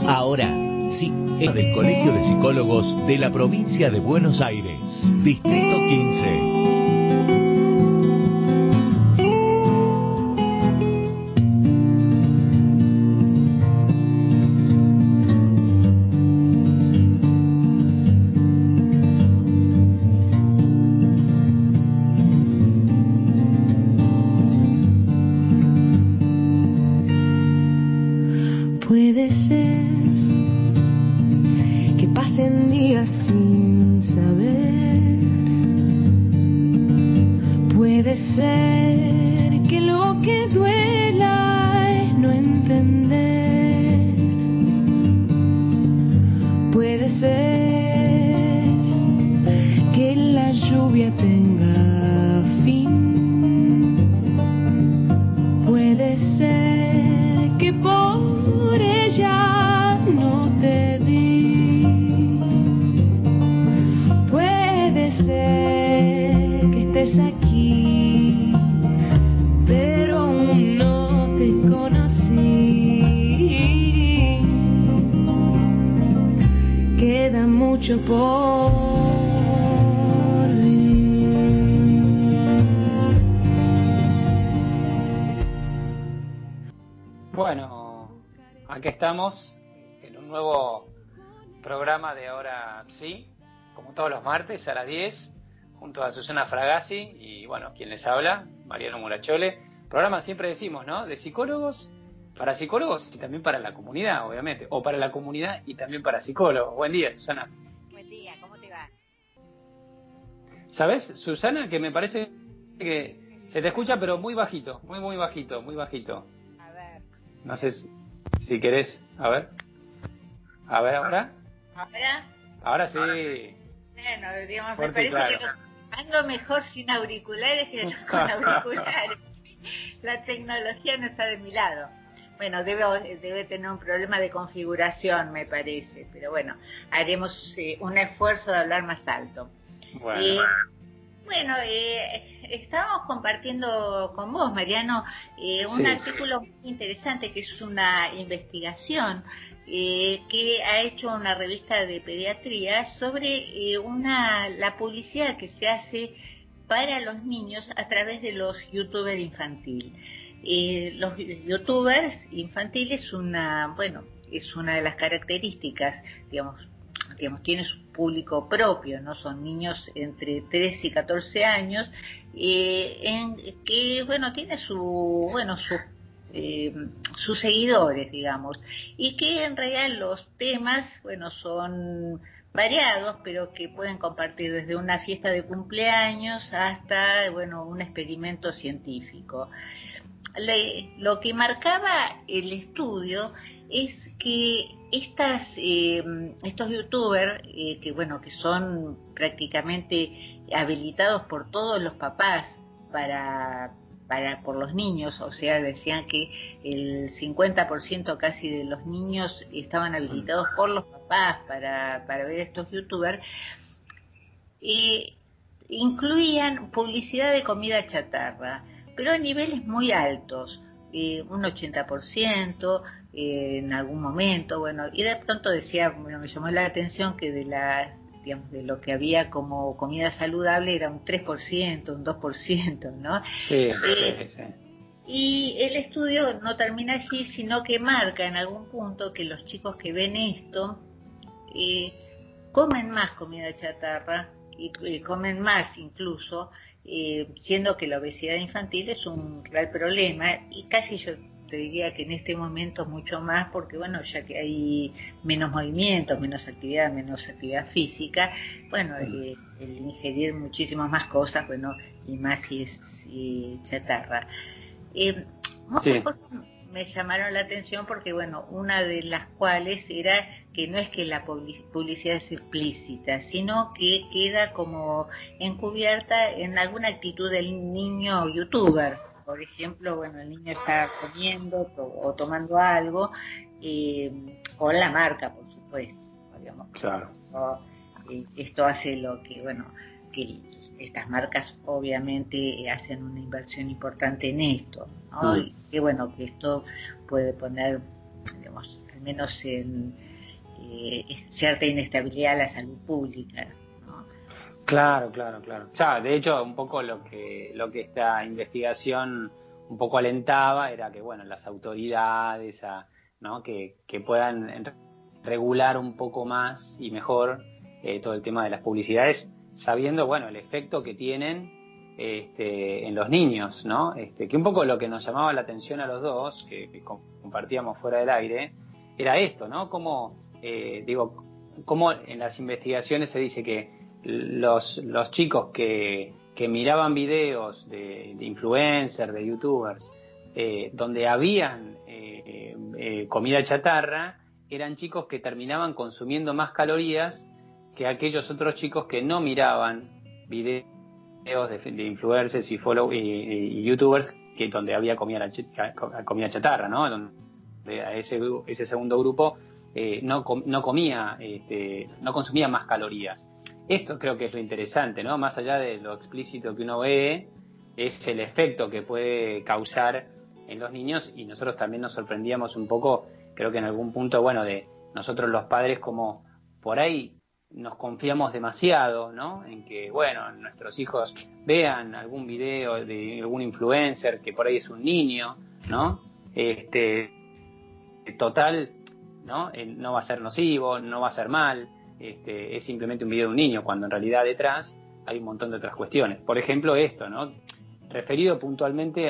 Ahora, sí, es del Colegio de Psicólogos de la Provincia de Buenos Aires, Distrito 15. Puede ser que pasen días sin saber. Puede ser que lo que duela es no entender. Puede ser que la lluvia tenga fin. Puede ser que por ella no te vi. Puede ser que estés aquí, pero aún no te conocí. Queda mucho por Bueno, aquí estamos en un nuevo programa de Ahora Sí, como todos los martes a las 10, junto a Susana Fragasi y, bueno, quien les habla, Mariano Murachole. Programa, siempre decimos, ¿no?, de psicólogos y también para la comunidad, obviamente, o para la comunidad y también para psicólogos. Buen día, Susana. Buen día, ¿cómo te va? ¿Sabes, Susana, que me parece que se te escucha pero muy bajito, muy bajito, muy bajito? A ver. No sé si querés, a ver ahora. ¿Ahora? Ahora sí. Bueno, digamos, me Fuerte y parece claro. que ando mejor sin auriculares que con auriculares. La tecnología no está de mi lado. Bueno, debe tener un problema de configuración, me parece. Pero bueno, haremos un esfuerzo de hablar más alto. Bueno. Bueno, estábamos compartiendo con vos, Mariano, un artículo muy interesante que es una investigación que ha hecho una revista de pediatría sobre la publicidad que se hace para los niños a través de los youtubers infantiles. Los youtubers infantiles es una de las características, digamos, tiene su público propio, ¿no? Son niños entre 3 y 14 años, que, bueno, tiene sus seguidores, digamos, y que en realidad los temas, bueno, son variados, pero que pueden compartir desde una fiesta de cumpleaños hasta, bueno, un experimento científico. Lo que marcaba el estudio es que estos youtubers que son prácticamente habilitados por todos los papás por los niños, o sea, decían que el 50% casi de los niños estaban habilitados por los papás para ver estos youtubers, incluían publicidad de comida chatarra, pero a niveles muy altos, un 80% en algún momento, bueno, y de pronto decía, bueno, me llamó la atención que de lo que había como comida saludable era un 3%, un 2%, ¿no? Sí. Y el estudio no termina allí, sino que marca en algún punto que los chicos que ven esto comen más comida chatarra y comen más incluso, siendo que la obesidad infantil es un real problema, y casi yo te diría que en este momento mucho más, porque bueno, ya que hay menos movimiento, menos actividad física, bueno, el ingerir muchísimas más cosas, bueno, y más si es chatarra. Muchas cosas me llamaron la atención porque, bueno, una de las cuales era que no es que la publicidad es explícita, sino que queda como encubierta en alguna actitud del niño youtuber. Por ejemplo, bueno, el niño está comiendo o tomando algo, con la marca, por supuesto, digamos. Claro. Esto hace lo que, bueno, que estas marcas obviamente hacen una inversión importante en esto, ¿no? Y que bueno, que esto puede poner, digamos, al menos en cierta inestabilidad a la salud pública, ¿no? Claro. Ya, de hecho, un poco lo que esta investigación un poco alentaba era que, bueno, las autoridades, ¿no? que puedan regular un poco más y mejor todo el tema de las publicidades, sabiendo, bueno, el efecto que tienen en los niños, ¿no? Que un poco lo que nos llamaba la atención a los dos, que compartíamos fuera del aire, era esto, ¿no? Cómo en las investigaciones se dice que los chicos que miraban videos de influencers, de youtubers, donde habían comida chatarra, eran chicos que terminaban consumiendo más calorías que aquellos otros chicos que no miraban videos de influencers y youtubers que donde había comida chatarra, ¿no? Donde ese segundo grupo no consumía más calorías. Esto creo que es lo interesante, ¿no? Más allá de lo explícito que uno ve, es el efecto que puede causar en los niños, y nosotros también nos sorprendíamos un poco, creo que en algún punto, bueno, de nosotros los padres, como por ahí nos confiamos demasiado, ¿no? En que, bueno, nuestros hijos vean algún video de algún influencer que por ahí es un niño, ¿no? Total, ¿no? No va a ser nocivo, no va a ser mal, es simplemente un video de un niño, cuando en realidad detrás hay un montón de otras cuestiones. Por ejemplo, esto, ¿no? Referido puntualmente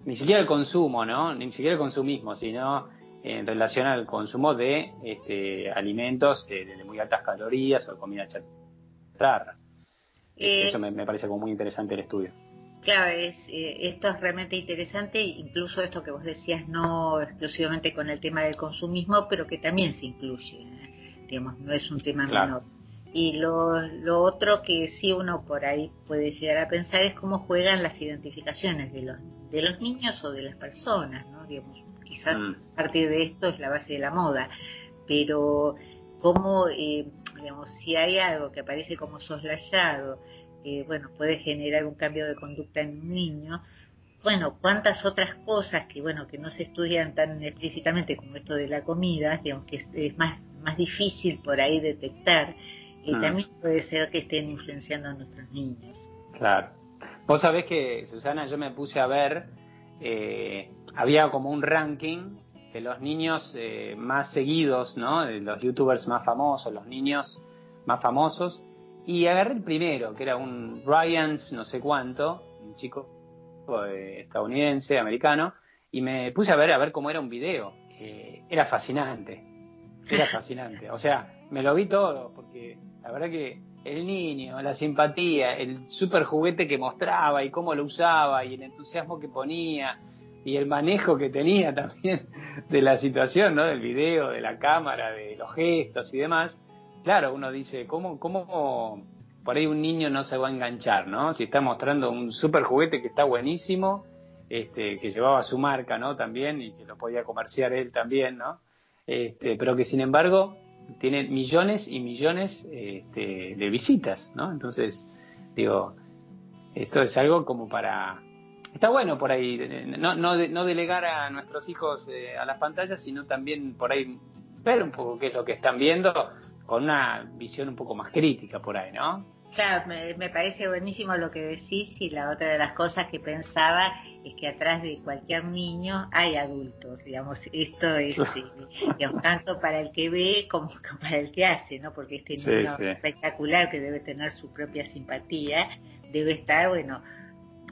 ni siquiera al consumo, ¿no? Ni siquiera al consumismo, sino en relación al consumo de alimentos de muy altas calorías o comida chatarra. Eso me parece como muy interesante el estudio. Claro, esto es realmente interesante, incluso esto que vos decías, no exclusivamente con el tema del consumismo, pero que también se incluye, digamos, no es un tema menor. Y lo otro que sí uno por ahí puede llegar a pensar es cómo juegan las identificaciones de los niños o de las personas, ¿no? Digamos, quizás a partir de esto es la base de la moda, pero cómo, digamos, si hay algo que aparece como soslayado, bueno, puede generar un cambio de conducta en un niño. Bueno, cuántas otras cosas que, bueno, que no se estudian tan explícitamente como esto de la comida, digamos que es más difícil por ahí detectar, también puede ser que estén influenciando a nuestros niños. Claro. Vos sabés que, Susana, yo me puse a ver, había como un ranking de los niños más seguidos, ¿no? De los youtubers más famosos, los niños más famosos, y agarré el primero, que era un Ryans no sé cuánto, un chico estadounidense, americano, y me puse a ver cómo era un video. Era fascinante, o sea, me lo vi todo, porque la verdad que el niño, la simpatía, el super juguete que mostraba y cómo lo usaba y el entusiasmo que ponía y el manejo que tenía también de la situación, ¿no? Del video, de la cámara, de los gestos y demás. Claro, uno dice, ¿cómo por ahí un niño no se va a enganchar, ¿no? Si está mostrando un super juguete que está buenísimo, que llevaba su marca, ¿no? También, y que lo podía comerciar él también, ¿no? Pero que sin embargo tiene millones y millones de visitas, ¿no? Entonces, digo, esto es algo como para... Está bueno por ahí, no delegar a nuestros hijos a las pantallas, sino también por ahí ver un poco qué es lo que están viendo, con una visión un poco más crítica por ahí, ¿no? Claro, me parece buenísimo lo que decís, y la otra de las cosas que pensaba es que atrás de cualquier niño hay adultos, digamos, esto es digamos, tanto para el que ve como para el que hace, ¿no? Porque este niño espectacular, que debe tener su propia simpatía, debe estar, bueno,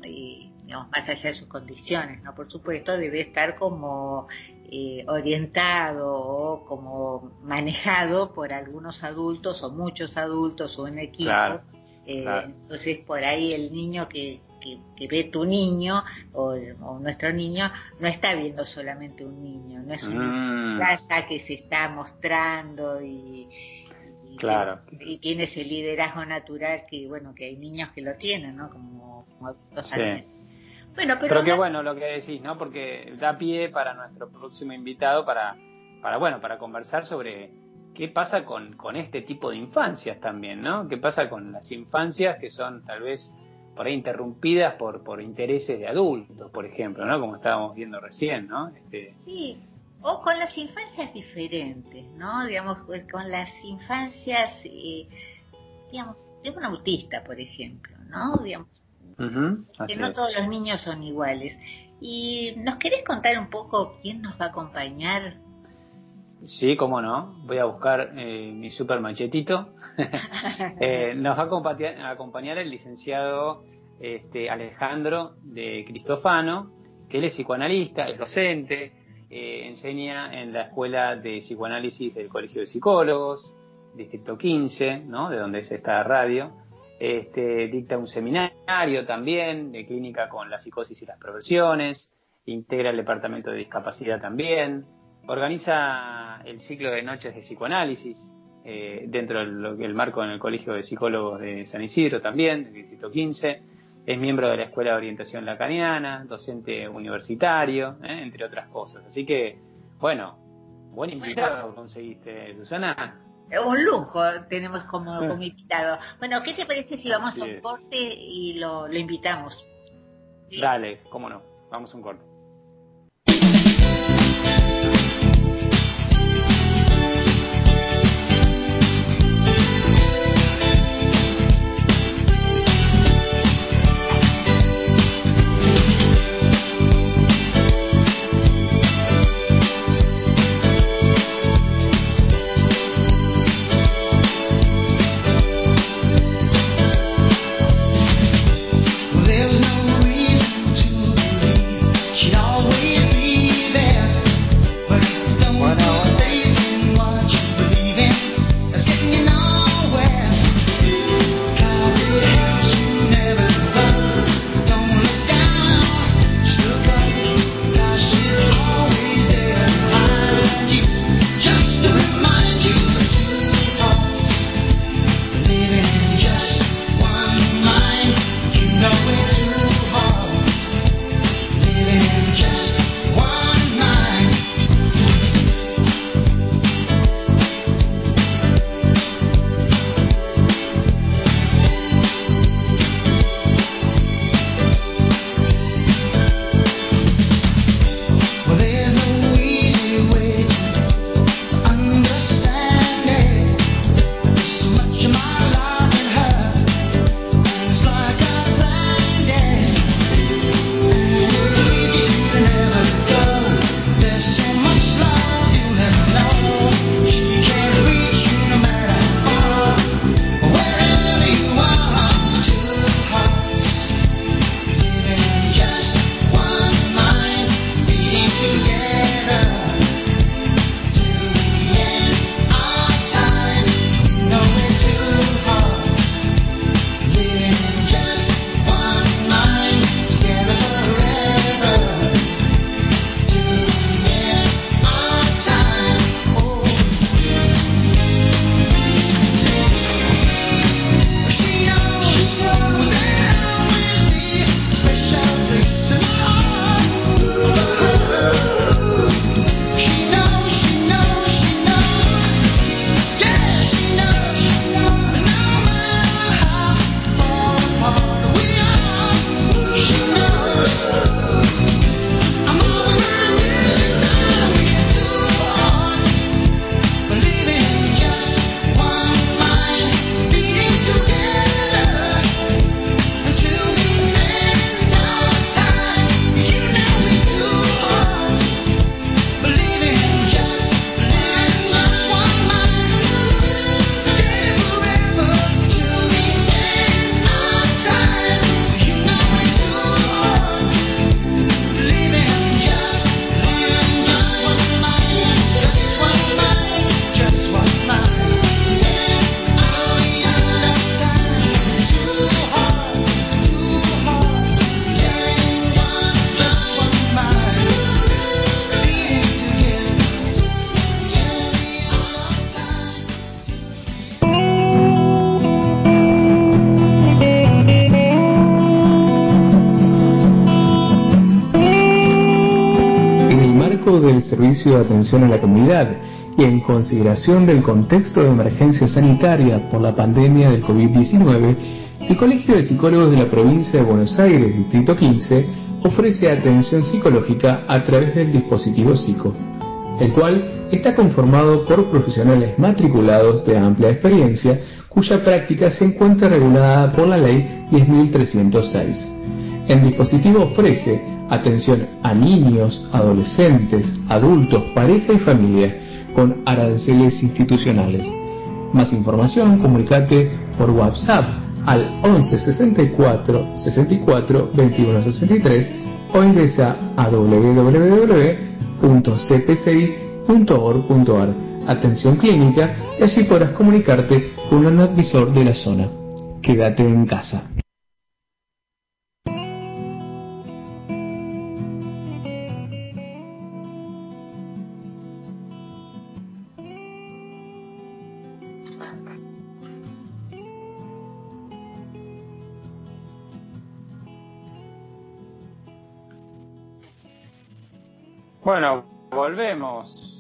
digamos, más allá de sus condiciones, ¿no? Por supuesto, debe estar como orientado o como manejado por algunos adultos o muchos adultos o un equipo. Claro. Entonces, por ahí el niño que ve tu niño o nuestro niño no está viendo solamente un niño, no es una casa que se está mostrando y tiene ese liderazgo natural que, bueno, que hay niños que lo tienen, ¿no? Como adultos también. Bueno, pero qué bueno lo que decís, ¿no? Porque da pie para nuestro próximo invitado para conversar sobre qué pasa con este tipo de infancias también, ¿no? ¿Qué pasa con las infancias que son tal vez por ahí interrumpidas por intereses de adultos, por ejemplo, ¿no? Como estábamos viendo recién, ¿no? Sí, O con las infancias diferentes, ¿no? Digamos, con las infancias, digamos, de un autista, por ejemplo, ¿no? Digamos, que no todos los niños son iguales. ¿Y nos querés contar un poco quién nos va a acompañar? Sí, cómo no. Voy a buscar mi super machetito. Nos va a acompañar el licenciado Alejandro de Cristofano, que él es psicoanalista, es docente, enseña en la Escuela de Psicoanálisis del Colegio de Psicólogos, Distrito 15, ¿no? De donde es esta radio. Dicta un seminario también de clínica con la psicosis y las perversiones, integra el departamento de discapacidad también, organiza el ciclo de noches de psicoanálisis dentro del marco en el Colegio de Psicólogos de San Isidro también, del Distrito 15, es miembro de la Escuela de Orientación Lacaniana, docente universitario, entre otras cosas. Así que, bueno, buen invitado conseguiste, Susana. Un lujo tenemos como invitado. Bueno, ¿qué te parece si vamos a un corte y lo invitamos? ¿Sí? Dale, cómo no, vamos a un corte. Del Servicio de Atención a la Comunidad y en consideración del contexto de emergencia sanitaria por la pandemia del COVID-19, el Colegio de Psicólogos de la Provincia de Buenos Aires, Distrito 15, ofrece atención psicológica a través del dispositivo Psico. el cual está conformado por profesionales matriculados de amplia experiencia, cuya práctica se encuentra regulada por la Ley 10.306. El dispositivo ofrece atención a niños, adolescentes, adultos, pareja y familia, con aranceles institucionales. Más información, comunicate por WhatsApp al 11 64 64 21 63 o ingresa a www.cpci.org.ar. Atención clínica, y así podrás comunicarte con un advisor de la zona. Quédate en casa. Bueno, volvemos.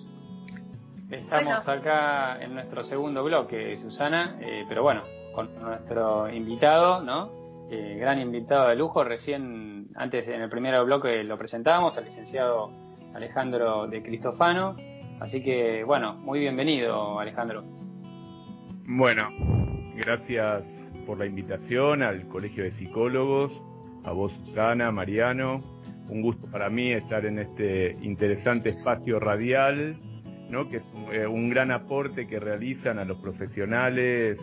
Estamos acá en nuestro segundo bloque, Susana, pero bueno, con nuestro invitado, ¿no? Gran invitado de lujo. Recién, antes en el primer bloque lo presentábamos, al licenciado Alejandro de Cristofano. Así que, bueno, muy bienvenido, Alejandro. Bueno, gracias por la invitación al Colegio de Psicólogos, a vos, Susana, Mariano. Un gusto para mí estar en este interesante espacio radial, ¿no? Que es un gran aporte que realizan a los profesionales,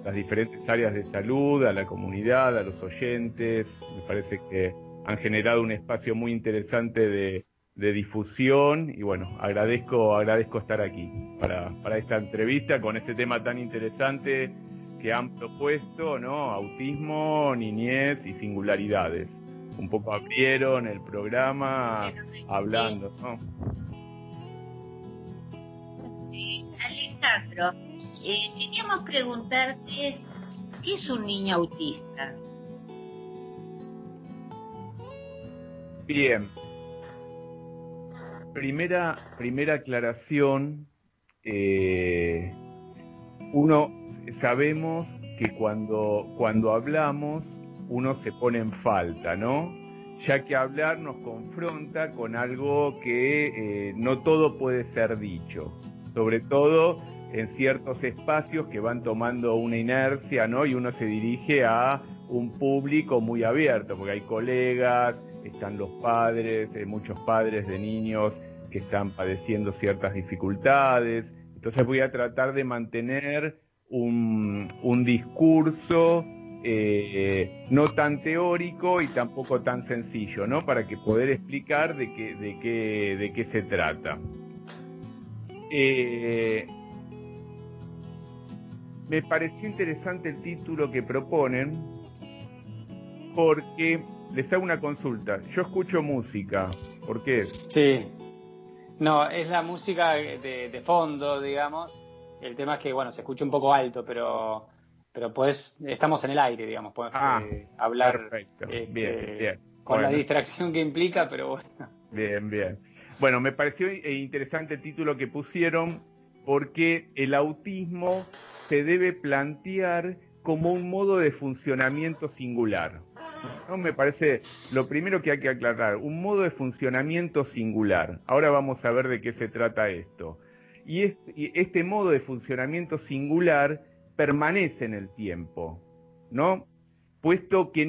las diferentes áreas de salud, a la comunidad, a los oyentes. Me parece que han generado un espacio muy interesante de difusión y bueno, agradezco estar aquí para esta entrevista con este tema tan interesante que han propuesto, ¿no? Autismo, niñez y singularidades. Un poco abrieron el programa hablando, ¿no? Alejandro, queríamos preguntarte, ¿qué es un niño autista? Bien. Primera aclaración, sabemos que cuando hablamos uno se pone en falta, ¿no? Ya que hablar nos confronta con algo que no todo puede ser dicho, sobre todo en ciertos espacios que van tomando una inercia, ¿no? Y uno se dirige a un público muy abierto, porque hay colegas, están los padres, muchos padres de niños que están padeciendo ciertas dificultades. Entonces voy a tratar de mantener un discurso no tan teórico y tampoco tan sencillo, ¿no? Para que poder explicar de qué se trata. Me pareció interesante el título que proponen porque les hago una consulta. Yo escucho música. ¿Por qué? Sí. No, es la música de fondo, digamos. El tema es que, bueno, se escucha un poco alto, pero pues estamos en el aire, digamos, podemos hablar bien. Con la distracción que implica, pero bueno. Bien. Bueno, me pareció interesante el título que pusieron porque el autismo se debe plantear como un modo de funcionamiento singular, ¿no? Me parece lo primero que hay que aclarar, un modo de funcionamiento singular. Ahora vamos a ver de qué se trata esto. Y este modo de funcionamiento singular permanece en el tiempo, ¿no? Puesto que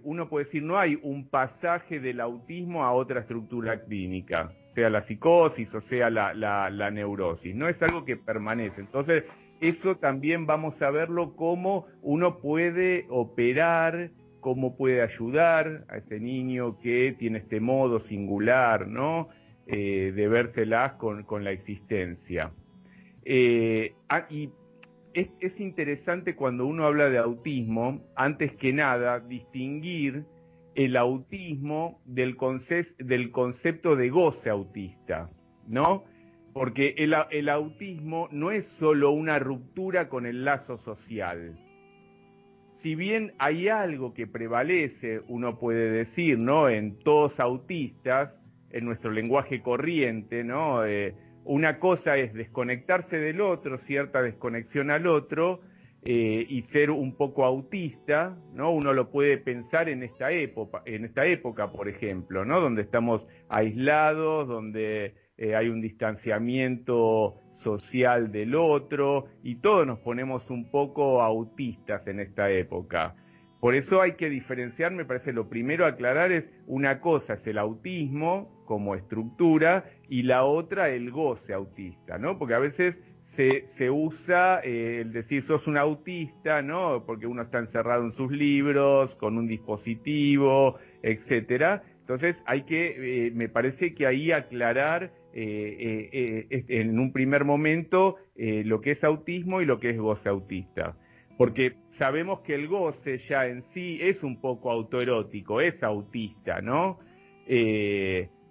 uno puede decir, no hay un pasaje del autismo a otra estructura clínica, sea la psicosis o sea la neurosis, no es algo que permanece. Entonces, eso también vamos a verlo cómo uno puede operar, cómo puede ayudar a ese niño que tiene este modo singular, ¿no? De vérselas con la existencia. Y es interesante cuando uno habla de autismo, antes que nada, distinguir el autismo del concepto de goce autista, ¿no? Porque el autismo no es solo una ruptura con el lazo social. Si bien hay algo que prevalece, uno puede decir, ¿no? En todos autistas, en nuestro lenguaje corriente, ¿no? Una cosa es desconectarse del otro, cierta desconexión al otro, y ser un poco autista, ¿no? Uno lo puede pensar en esta época, por ejemplo, ¿no? Donde estamos aislados, donde hay un distanciamiento social del otro, y todos nos ponemos un poco autistas en esta época. Por eso hay que diferenciar, me parece, lo primero a aclarar es, una cosa es el autismo como estructura y la otra el goce autista, ¿no? Porque a veces se usa el decir sos un autista, ¿no? Porque uno está encerrado en sus libros, con un dispositivo, etcétera. Entonces hay que, me parece que ahí aclarar en un primer momento lo que es autismo y lo que es goce autista. Porque sabemos que el goce ya en sí es un poco autoerótico, es autista, ¿no?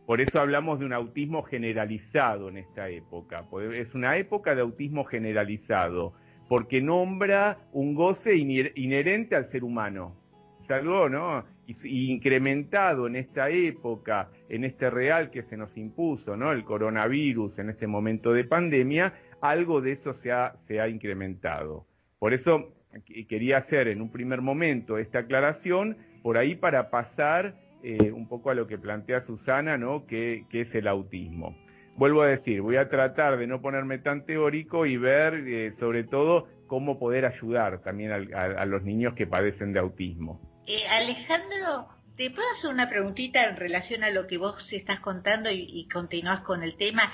Por eso hablamos de un autismo generalizado en esta época. Es una época de autismo generalizado, porque nombra un goce inherente al ser humano. Es algo, ¿no? Y incrementado en esta época, en este real que se nos impuso, ¿no? El coronavirus, en este momento de pandemia, algo de eso se ha incrementado. Por eso quería hacer en un primer momento esta aclaración, por ahí para pasar un poco a lo que plantea Susana, ¿no? Que es el autismo. Vuelvo a decir, voy a tratar de no ponerme tan teórico y ver sobre todo cómo poder ayudar también a los niños que padecen de autismo. Alejandro, ¿te puedo hacer una preguntita en relación a lo que vos estás contando y continúas con el tema?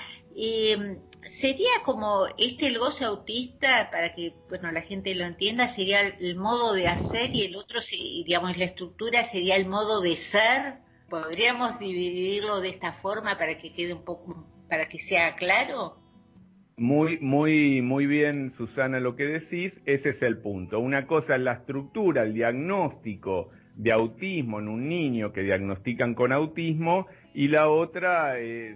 ¿Sería como el goce autista, para que la gente lo entienda, sería el modo de hacer y el otro, digamos, la estructura sería el modo de ser? ¿Podríamos dividirlo de esta forma para que quede un poco, para que sea claro? Muy bien, Susana, lo que decís, ese es el punto. Una cosa es la estructura, el diagnóstico de autismo en un niño que diagnostican con autismo, y la otra,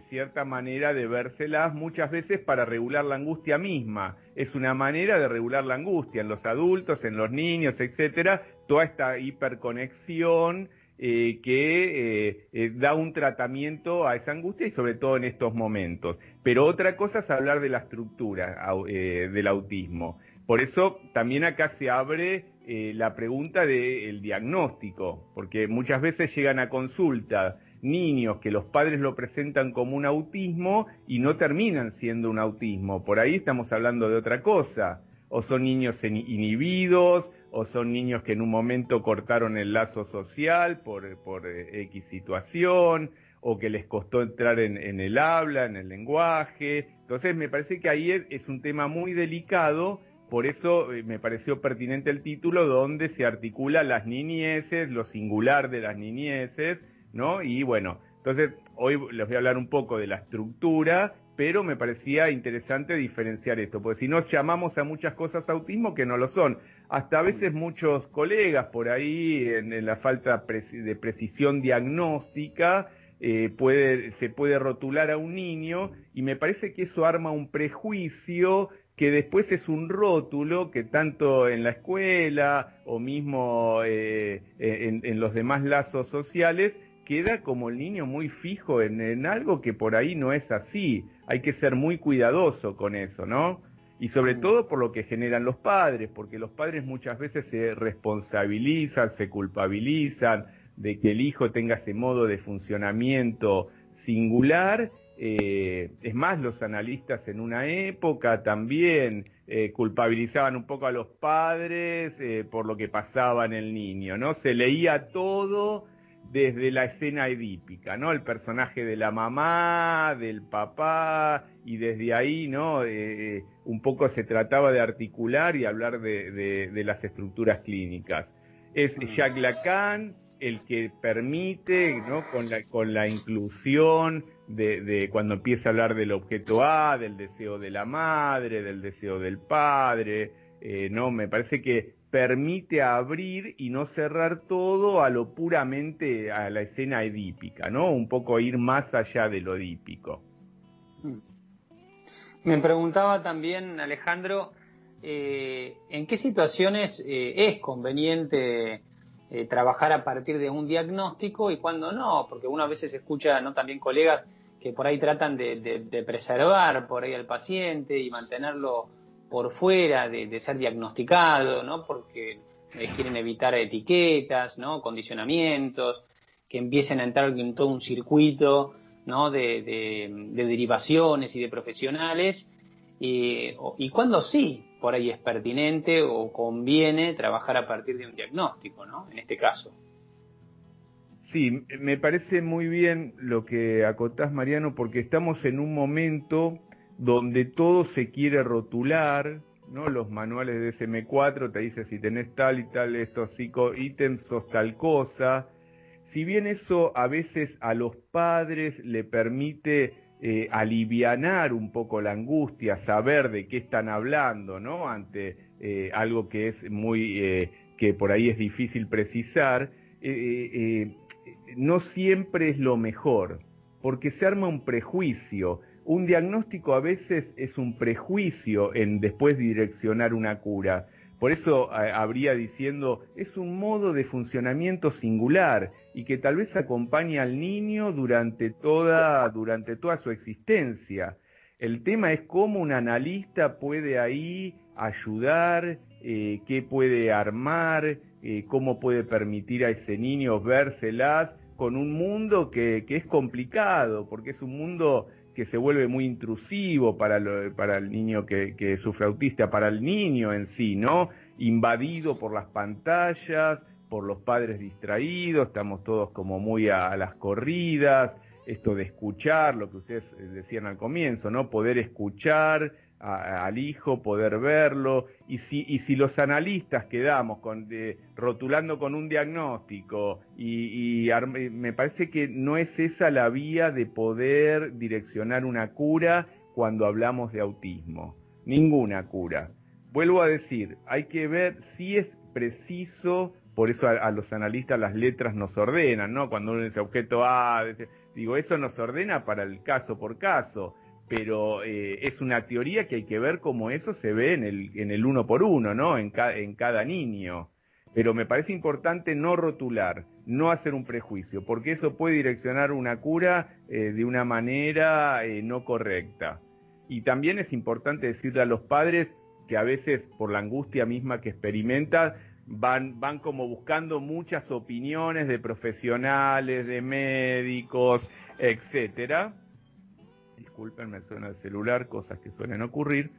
cierta manera de vérselas muchas veces para regular la angustia misma. Es una manera de regular la angustia en los adultos, en los niños, etcétera, toda esta hiperconexión que da un tratamiento a esa angustia y sobre todo en estos momentos. Pero otra cosa es hablar de la estructura del autismo. Por eso también acá se abre la pregunta del diagnóstico, porque muchas veces llegan a consulta niños que los padres lo presentan como un autismo y no terminan siendo un autismo. Por ahí estamos hablando de otra cosa. O son niños inhibidos, o son niños que en un momento cortaron el lazo social por X situación, o que les costó entrar en el habla, en el lenguaje. Entonces me parece que ahí es un tema muy delicado, por eso me pareció pertinente el título, donde se articula las niñeces, lo singular de las niñeces, ¿no? Y bueno, entonces hoy les voy a hablar un poco de la estructura, pero me parecía interesante diferenciar esto, porque si no llamamos a muchas cosas autismo que no lo son. Hasta a veces muchos colegas por ahí, en la falta de precisión diagnóstica, se puede rotular a un niño, y me parece que eso arma un prejuicio que después es un rótulo que tanto en la escuela o mismo en los demás lazos sociales queda como el niño muy fijo en algo que por ahí no es así. Hay que ser muy cuidadoso con eso, ¿no? Y sobre todo por lo que generan los padres, porque los padres muchas veces se responsabilizan, se culpabilizan de que el hijo tenga ese modo de funcionamiento singular. Es más, los analistas en una época también culpabilizaban un poco a los padres por lo que pasaba en el niño, ¿no? Se leía todo desde la escena edípica, ¿no? El personaje de la mamá, del papá, y desde ahí, ¿no? Un poco se trataba de articular y hablar de las estructuras clínicas. Es Jacques Lacan el que permite, ¿no? Con la inclusión de cuando empieza a hablar del objeto A, del deseo de la madre, del deseo del padre, ¿no? Me parece que permite abrir y no cerrar todo a lo puramente a la escena edípica, ¿no? Un poco ir más allá de lo edípico. Me preguntaba también, Alejandro, ¿en qué situaciones es conveniente trabajar a partir de un diagnóstico y cuándo no? Porque uno a veces escucha, ¿no?, también colegas que por ahí tratan de preservar por ahí al paciente y mantenerlo por fuera de ser diagnosticado, ¿no? Porque quieren evitar etiquetas, ¿no?, condicionamientos, que empiecen a entrar en todo un circuito ¿no? de derivaciones y de profesionales, y cuándo sí, por ahí es pertinente o conviene trabajar a partir de un diagnóstico, ¿no? En este caso. Sí, me parece muy bien lo que acotás, Mariano, porque estamos en un momento donde todo se quiere rotular, ¿no? Los manuales de SM4 te dicen si tenés tal y tal estos ítems, sos tal cosa. Si bien eso a veces a los padres le permite alivianar un poco la angustia, saber de qué están hablando, ¿no? Ante algo que es muy, que por ahí es difícil precisar, no siempre es lo mejor, porque se arma un prejuicio. Un diagnóstico a veces es un prejuicio en después direccionar una cura. Por eso habría diciendo, es un modo de funcionamiento singular y que tal vez acompaña al niño durante toda su existencia. El tema es cómo un analista puede ahí ayudar, qué puede armar, cómo puede permitir a ese niño vérselas con un mundo que es complicado, porque es un mundo que se vuelve muy intrusivo para el niño que sufre autista, para el niño en sí, ¿no? Invadido por las pantallas, por los padres distraídos, estamos todos como muy a las corridas, esto de escuchar, lo que ustedes decían al comienzo, ¿no? Poder escuchar al hijo, poder verlo, y si los analistas quedamos rotulando con un diagnóstico me parece que no es esa la vía de poder direccionar una cura cuando hablamos de autismo, ninguna cura. Vuelvo a decir, hay que ver si es preciso, por eso a los analistas las letras nos ordenan, ¿no? Cuando uno dice objeto A, digo, eso nos ordena para el caso por caso, pero es una teoría que hay que ver cómo eso se ve en el uno por uno, ¿no? En cada niño. Pero me parece importante no rotular, no hacer un prejuicio, porque eso puede direccionar una cura de una manera no correcta. Y también es importante decirle a los padres que a veces, por la angustia misma que experimentan, van como buscando muchas opiniones de profesionales, de médicos, etcétera. Disculpen, me suena el celular, cosas que suelen ocurrir.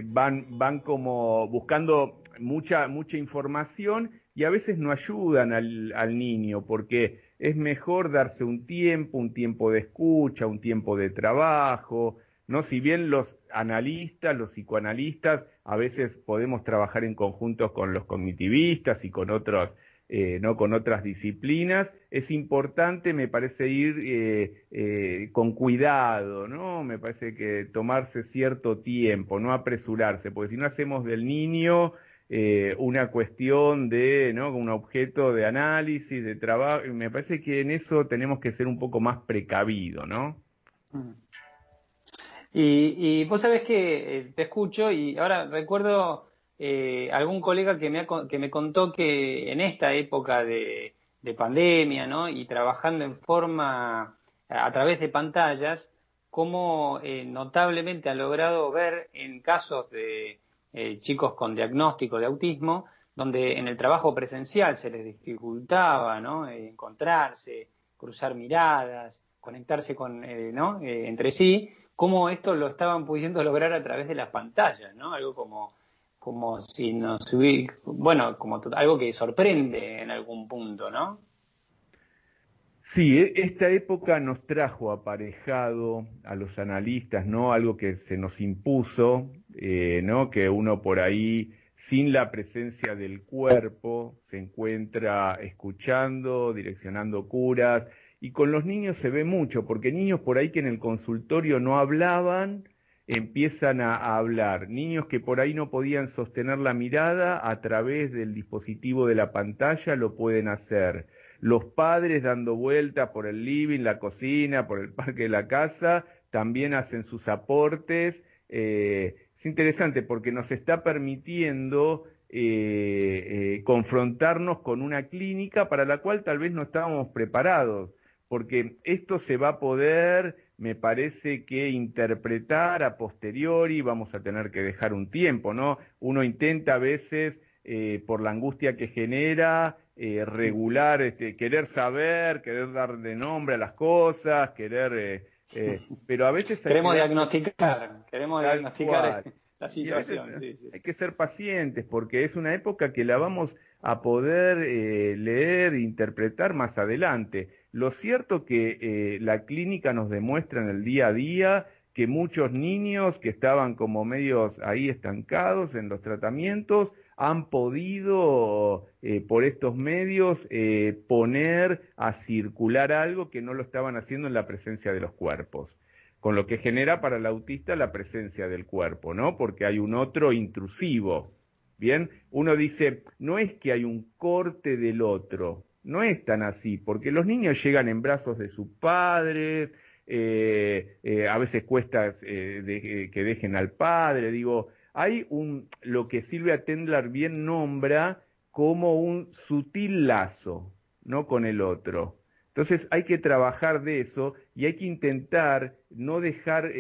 Van como buscando mucha información y a veces no ayudan al niño, porque es mejor darse un tiempo de escucha, un tiempo de trabajo, ¿no? Si bien los analistas, los psicoanalistas, a veces podemos trabajar en conjunto con los cognitivistas y con otros, ¿no? Con otras disciplinas, es importante, me parece, ir con cuidado, ¿no? Me parece que tomarse cierto tiempo, no apresurarse, porque si no hacemos del niño una cuestión de, ¿no? Un objeto de análisis, de trabajo, me parece que en eso tenemos que ser un poco más precavidos, ¿no? Y vos sabés que te escucho y ahora recuerdo algún colega que me contó que en esta época de pandemia, ¿no? Y trabajando en forma a través de pantallas, cómo notablemente ha logrado ver en casos de chicos con diagnóstico de autismo, donde en el trabajo presencial se les dificultaba, ¿no? Encontrarse, cruzar miradas, conectarse con, ¿no? Entre sí, cómo esto lo estaban pudiendo lograr a través de las pantallas, ¿no? Algo como si nos hubiera, bueno, como algo que sorprende en algún punto, ¿no? Sí, esta época nos trajo aparejado a los analistas, ¿no? Algo que se nos impuso, ¿no? Que uno por ahí, sin la presencia del cuerpo, se encuentra escuchando, direccionando curas, y con los niños se ve mucho, porque niños por ahí que en el consultorio no hablaban, empiezan a hablar. Niños que por ahí no podían sostener la mirada, a través del dispositivo de la pantalla lo pueden hacer. Los padres dando vueltas por el living, la cocina, por el parque de la casa, también hacen sus aportes. Es interesante porque nos está permitiendo confrontarnos con una clínica para la cual tal vez no estábamos preparados, porque esto se va a poder, me parece que interpretar a posteriori, vamos a tener que dejar un tiempo, ¿no? Uno intenta a veces, por la angustia que genera, regular, querer saber, querer dar de nombre a las cosas, pero a veces queremos diagnosticar la situación. Sí. Hay que ser pacientes porque es una época que la vamos a poder leer e interpretar más adelante. Lo cierto que la clínica nos demuestra en el día a día que muchos niños que estaban como medios ahí estancados en los tratamientos han podido por estos medios poner a circular algo que no lo estaban haciendo en la presencia de los cuerpos, con lo que genera para el autista la presencia del cuerpo, ¿no? Porque hay un otro intrusivo, ¿bien? Uno dice, no es que hay un corte del otro, no es tan así, porque los niños llegan en brazos de sus padres, a veces cuesta que dejen al padre, digo, hay lo que Silvia Tendler bien nombra como un sutil lazo, ¿no? Con el otro. Entonces hay que trabajar de eso y hay que intentar no dejar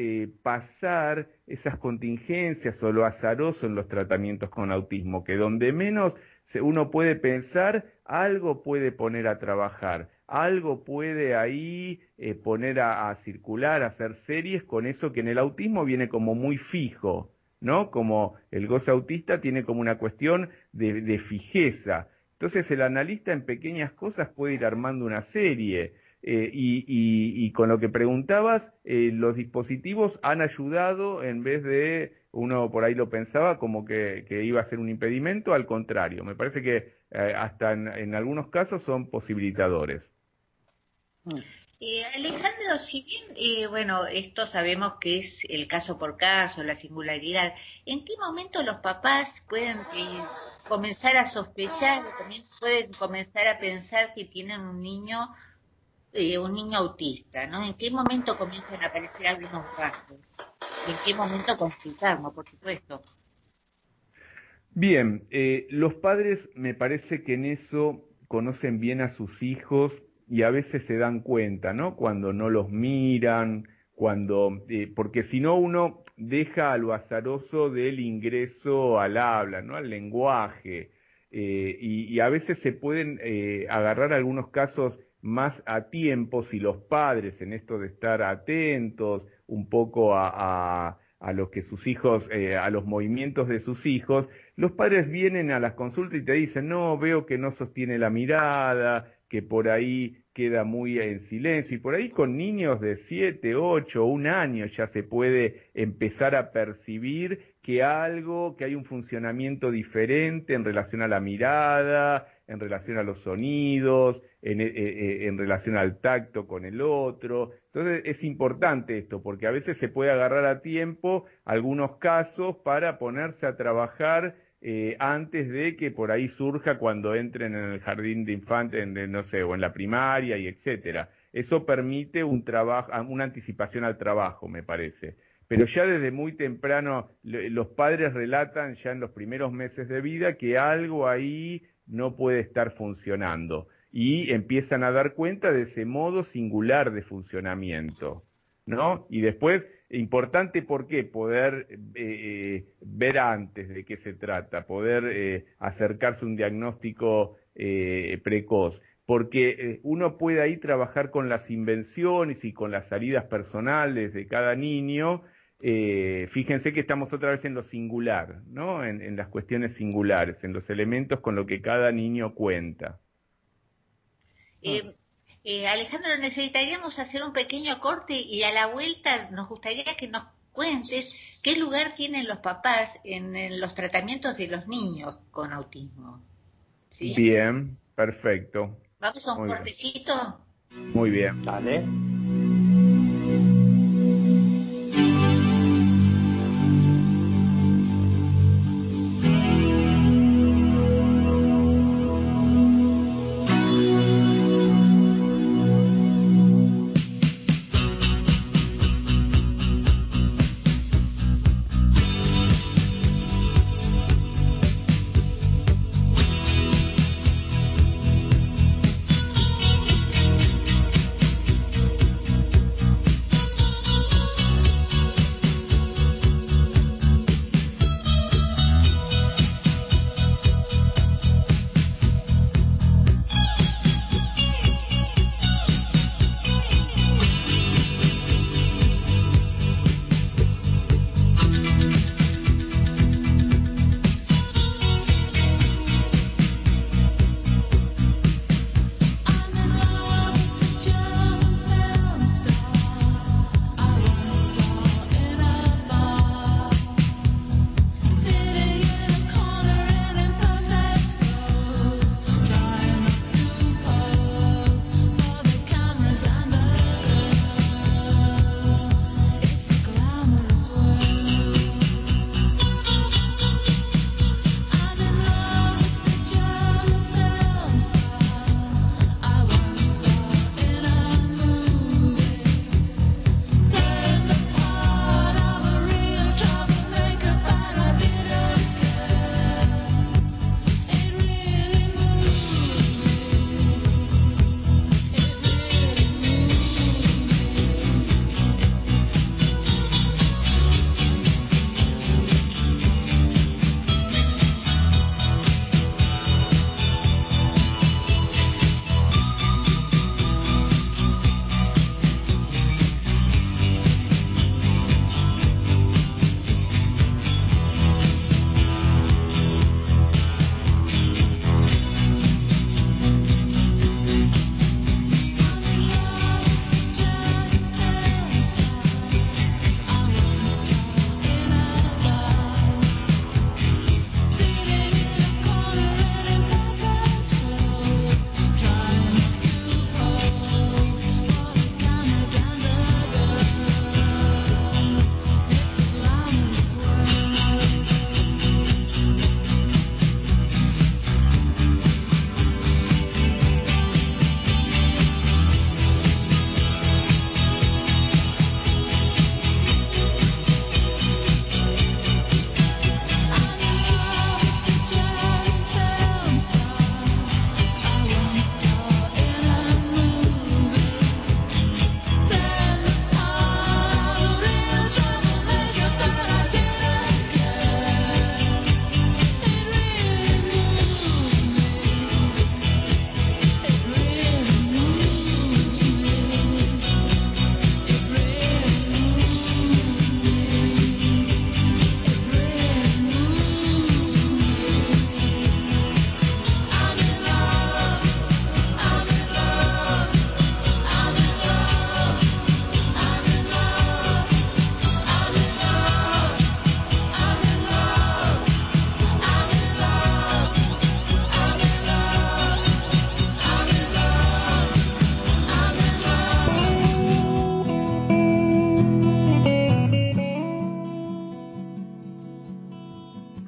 pasar esas contingencias o lo azaroso en los tratamientos con autismo, que donde menos uno puede pensar, algo puede poner a trabajar, algo puede ahí poner a circular, a hacer series con eso que en el autismo viene como muy fijo, ¿no? Como el goce autista tiene como una cuestión de fijeza. Entonces el analista en pequeñas cosas puede ir armando una serie y con lo que preguntabas, los dispositivos han ayudado en vez de, uno por ahí lo pensaba como que iba a ser un impedimento, al contrario, me parece que hasta en algunos casos son posibilitadores. Alejandro, si bien, bueno, esto sabemos que es el caso por caso, la singularidad, ¿en qué momento los papás pueden comenzar a sospechar, pueden comenzar a pensar que tienen un niño autista, ¿no? ¿En qué momento comienzan a aparecer algunos rasgos? ¿En qué momento consultarlo, por supuesto? Bien, los padres me parece que en eso conocen bien a sus hijos y a veces se dan cuenta, ¿no? Cuando no los miran, porque si no uno deja a lo azaroso del ingreso al habla, ¿no? Al lenguaje, y a veces se pueden agarrar algunos casos más a tiempo si los padres en esto de estar atentos un poco a lo que sus hijos, a los movimientos de sus hijos, los padres vienen a las consultas y te dicen, no, veo que no sostiene la mirada, que por ahí queda muy en silencio, y por ahí con niños de 7, 8, 1 año ya se puede empezar a percibir que hay un funcionamiento diferente en relación a la mirada, en relación a los sonidos, en relación al tacto con el otro. Entonces es importante esto, porque a veces se puede agarrar a tiempo algunos casos para ponerse a trabajar antes de que por ahí surja cuando entren en el jardín de infantes, no sé, o en la primaria y etcétera. Eso permite una anticipación al trabajo, me parece. Pero ya desde muy temprano los padres relatan ya en los primeros meses de vida que algo ahí no puede estar funcionando y empiezan a dar cuenta de ese modo singular de funcionamiento, ¿no? Y después, importante, ¿por qué? Poder ver antes de qué se trata, poder acercarse a un diagnóstico precoz, porque uno puede ahí trabajar con las invenciones y con las salidas personales de cada niño. Fíjense que estamos otra vez en lo singular, ¿no? En las cuestiones singulares, en los elementos con lo que cada niño cuenta. Alejandro, necesitaríamos hacer un pequeño corte y a la vuelta nos gustaría que nos cuentes qué lugar tienen los papás en los tratamientos de los niños con autismo. ¿Sí? Bien, perfecto. ¿Vamos a un cortecito? Muy bien. Dale.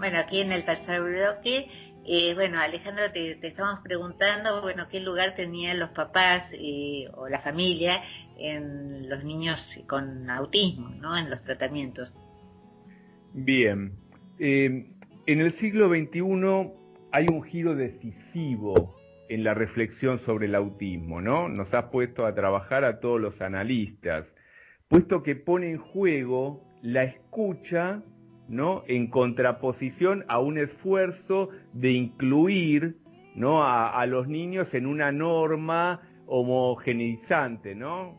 Bueno, aquí en el tercer bloque, bueno, Alejandro, te estamos preguntando, bueno, qué lugar tenían los papás o la familia en los niños con autismo, ¿no? En los tratamientos. Bien, en el siglo XXI hay un giro decisivo en la reflexión sobre el autismo, ¿no? Nos ha puesto a trabajar a todos los analistas, puesto que pone en juego la escucha, ¿no? En contraposición a un esfuerzo de incluir, ¿no? a los niños en una norma homogeneizante, ¿no?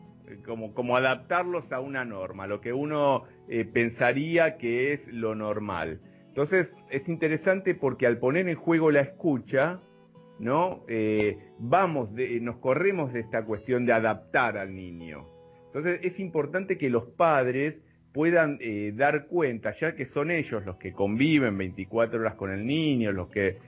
Como adaptarlos a una norma, lo que uno pensaría que es lo normal. Entonces es interesante porque al poner en juego la escucha, ¿no? Nos corremos de esta cuestión de adaptar al niño. Entonces es importante que los padres puedan dar cuenta, ya que son ellos los que conviven 24 horas con el niño, los que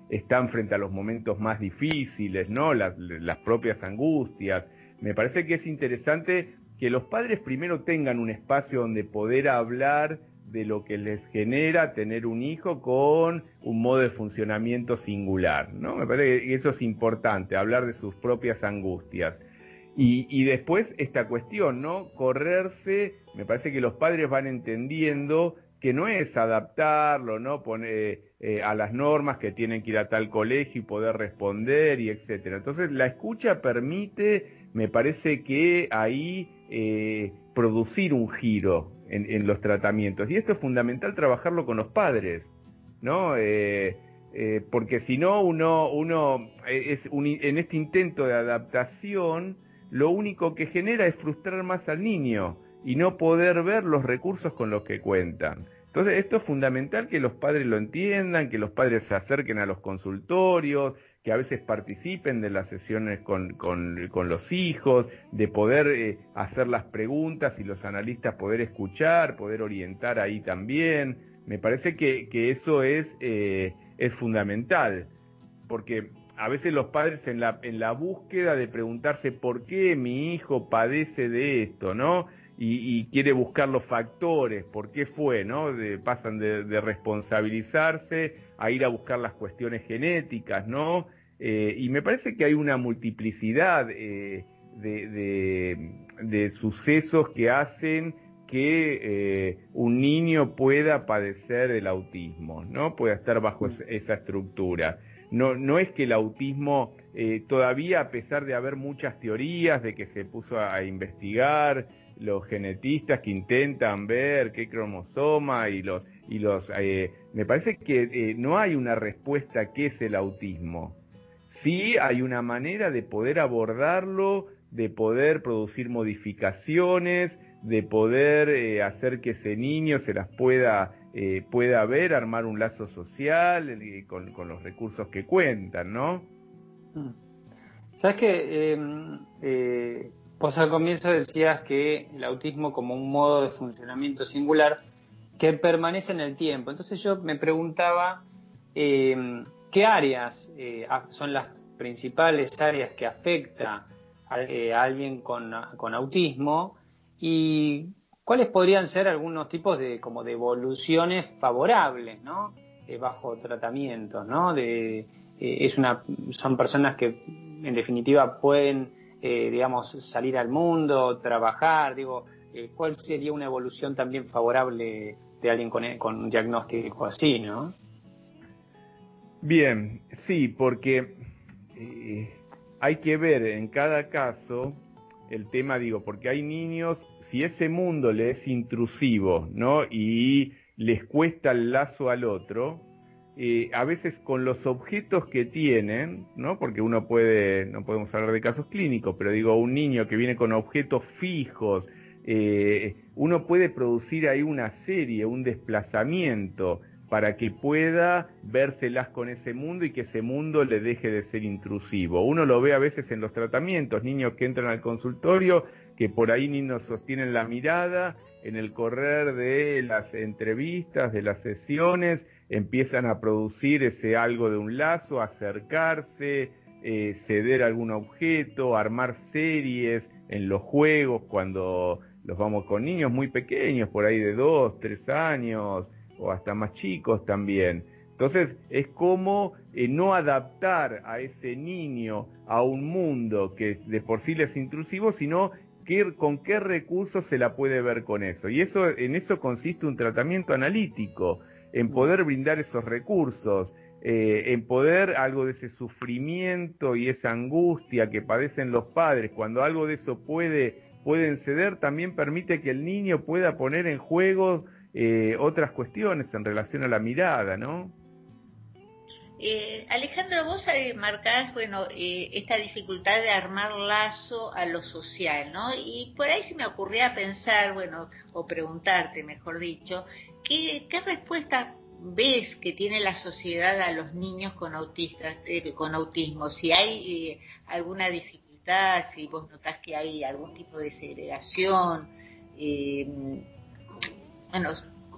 están frente a los momentos más difíciles, ¿no? Las propias angustias. Me parece que es interesante que los padres primero tengan un espacio donde poder hablar de lo que les genera tener un hijo con un modo de funcionamiento singular, ¿no? Me parece que eso es importante, hablar de sus propias angustias. Y después esta cuestión, ¿no? Correrse, me parece que los padres van entendiendo que no es adaptarlo, ¿no? Poner a las normas que tienen que ir a tal colegio y poder responder y etcétera. Entonces la escucha permite, me parece que ahí producir un giro en los tratamientos. Y esto es fundamental trabajarlo con los padres, ¿no? Porque si no, en este intento de adaptación, lo único que genera es frustrar más al niño y no poder ver los recursos con los que cuentan. Entonces esto es fundamental que los padres lo entiendan, que los padres se acerquen a los consultorios, que a veces participen de las sesiones con los hijos, de poder hacer las preguntas y los analistas poder escuchar, poder orientar ahí también. Me parece que eso es fundamental, porque a veces los padres en la búsqueda de preguntarse por qué mi hijo padece de esto, ¿no? Y quiere buscar los factores, por qué fue, ¿no? Pasan de responsabilizarse a ir a buscar las cuestiones genéticas, ¿no? Y me parece que hay una multiplicidad de sucesos que hacen que un niño pueda padecer el autismo, ¿no? Pueda estar bajo esa estructura. No es que el autismo, todavía a pesar de haber muchas teorías, de que se puso a investigar, los genetistas que intentan ver qué cromosoma me parece que no hay una respuesta a qué es el autismo. Sí hay una manera de poder abordarlo, de poder producir modificaciones, de poder hacer que ese niño se las pueda ver, armar un lazo social con los recursos que cuentan, ¿no? ¿Sabes qué? Vos al comienzo decías que el autismo como un modo de funcionamiento singular que permanece en el tiempo. Entonces yo me preguntaba qué áreas son las principales áreas que afecta a alguien con autismo y cuáles podrían ser algunos tipos de evoluciones favorables, ¿no? Bajo tratamiento, ¿no? Son personas que en definitiva pueden salir al mundo, trabajar, ¿cuál sería una evolución también favorable de alguien con un diagnóstico así, ¿no? Bien, sí, porque hay que ver en cada caso el tema, porque hay niños, si ese mundo le es intrusivo, ¿no? Y les cuesta el lazo al otro, a veces con los objetos que tienen, ¿no? Porque no podemos hablar de casos clínicos, pero un niño que viene con objetos fijos, uno puede producir ahí una serie, un desplazamiento para que pueda vérselas con ese mundo y que ese mundo le deje de ser intrusivo. Uno lo ve a veces en los tratamientos, niños que entran al consultorio, que por ahí ni nos sostienen la mirada, en el correr de las entrevistas, de las sesiones, empiezan a producir ese algo de un lazo, acercarse, ceder algún objeto, armar series en los juegos cuando los vamos con niños muy pequeños, por ahí de 2, 3 años, o hasta más chicos también. Entonces es como no adaptar a ese niño a un mundo que de por sí le es intrusivo, sino con qué recursos se la puede ver con eso. Y en eso consiste un tratamiento analítico, en poder brindar esos recursos, en poder algo de ese sufrimiento y esa angustia que padecen los padres, cuando algo de eso pueden ceder, también permite que el niño pueda poner en juego otras cuestiones en relación a la mirada, ¿no? Alejandro, vos marcás, esta dificultad de armar lazo a lo social, ¿no? Y por ahí se me ocurría pensar, o preguntarte, mejor dicho, ¿qué respuesta ves que tiene la sociedad a los niños con autismo? Si hay alguna dificultad, si vos notás que hay algún tipo de segregación,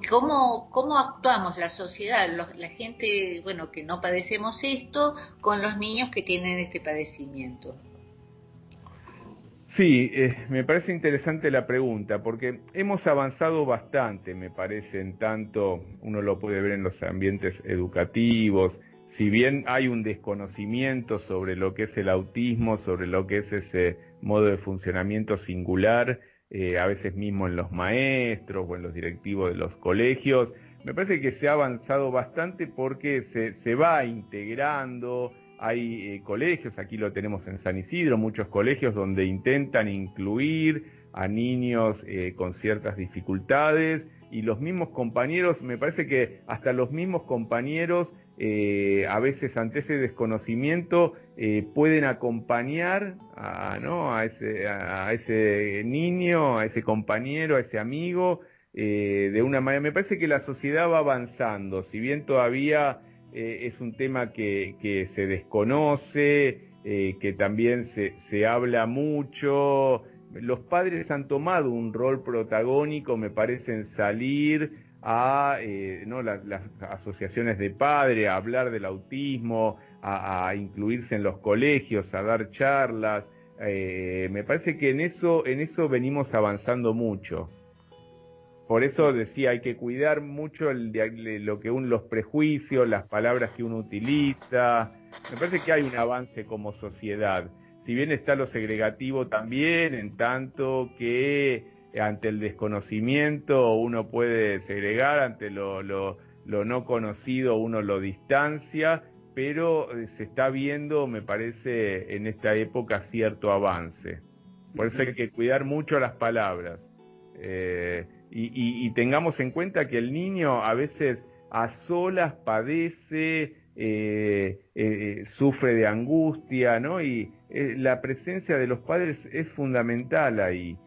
¿Cómo actuamos la sociedad, la gente, que no padecemos esto, con los niños que tienen este padecimiento? Sí, me parece interesante la pregunta, porque hemos avanzado bastante, me parece, en tanto uno lo puede ver en los ambientes educativos, si bien hay un desconocimiento sobre lo que es el autismo, sobre lo que es ese modo de funcionamiento singular, a veces mismo en los maestros o en los directivos de los colegios, me parece que se ha avanzado bastante porque se va integrando. Hay colegios, aquí lo tenemos en San Isidro, muchos colegios donde intentan incluir a niños con ciertas dificultades, y los mismos compañeros, me parece que hasta los mismos compañeros a veces ante ese desconocimiento pueden acompañar a ese niño, a ese compañero, a ese amigo, de una manera. Me parece que la sociedad va avanzando, si bien todavía es un tema que se desconoce, que también se habla mucho. Los padres han tomado un rol protagónico, me parece, en salir a las asociaciones de padres, a hablar del autismo, a incluirse en los colegios, a dar charlas. Me parece que en eso venimos avanzando mucho. Por eso decía, hay que cuidar mucho los prejuicios, las palabras que uno utiliza. Me parece que hay un avance como sociedad. Si bien está lo segregativo también, en tanto que ante el desconocimiento uno puede segregar, ante lo no conocido uno lo distancia, pero se está viendo, me parece, en esta época cierto avance. Por eso hay que cuidar mucho las palabras. Y tengamos en cuenta que el niño a veces a solas padece, sufre de angustia, ¿no? Y la presencia de los padres es fundamental ahí,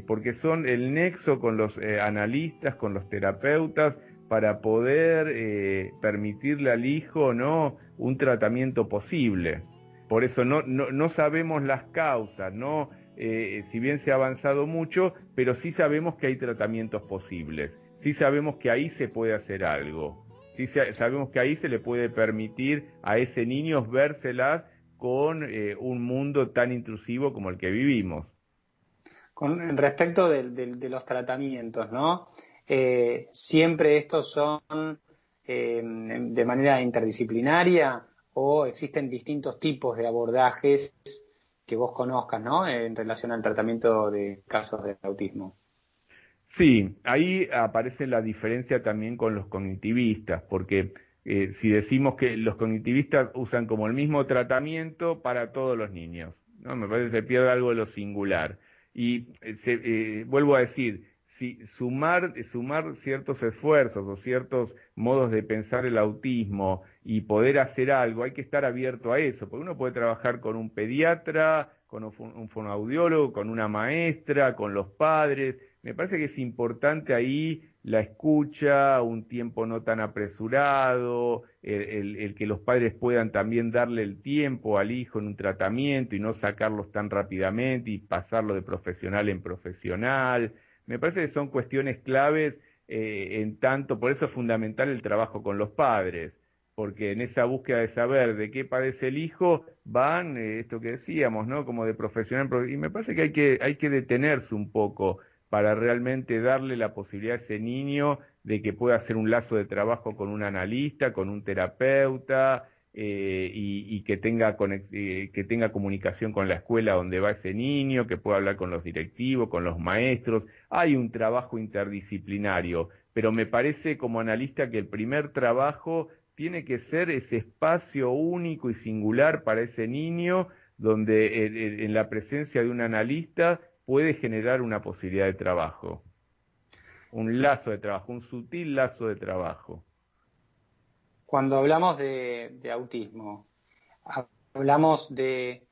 porque son el nexo con los analistas, con los terapeutas, para poder permitirle al hijo, ¿no?, un tratamiento posible. Por eso no sabemos las causas, ¿no? Si bien se ha avanzado mucho, pero sí sabemos que hay tratamientos posibles, sí sabemos que ahí se puede hacer algo, sí sabemos que ahí se le puede permitir a ese niño vérselas con un mundo tan intrusivo como el que vivimos. Con respecto de los tratamientos, ¿no? ¿Siempre estos son de manera interdisciplinaria o existen distintos tipos de abordajes que vos conozcas, ¿no?, en relación al tratamiento de casos de autismo? Sí, ahí aparece la diferencia también con los cognitivistas, porque si decimos que los cognitivistas usan como el mismo tratamiento para todos los niños, ¿no? Me parece que se pierde algo de lo singular. Y vuelvo a decir, si sumar ciertos esfuerzos o ciertos modos de pensar el autismo y poder hacer algo, hay que estar abierto a eso, porque uno puede trabajar con un pediatra, con un fonoaudiólogo, con una maestra, con los padres. Me parece que es importante ahí la escucha, un tiempo no tan apresurado, el que los padres puedan también darle el tiempo al hijo en un tratamiento y no sacarlos tan rápidamente y pasarlo de profesional en profesional. Me parece que son cuestiones claves, en tanto, por eso es fundamental el trabajo con los padres, porque en esa búsqueda de saber de qué padece el hijo van, esto que decíamos, ¿no?, como de profesional, y me parece que hay que detenerse un poco para realmente darle la posibilidad a ese niño de que pueda hacer un lazo de trabajo con un analista, con un terapeuta, y que tenga comunicación con la escuela donde va ese niño, que pueda hablar con los directivos, con los maestros. Hay un trabajo interdisciplinario, pero me parece como analista que el primer trabajo tiene que ser ese espacio único y singular para ese niño, donde en la presencia de un analista puede generar una posibilidad de trabajo, un lazo de trabajo, un sutil lazo de trabajo. Cuando hablamos de autismo, hablamos de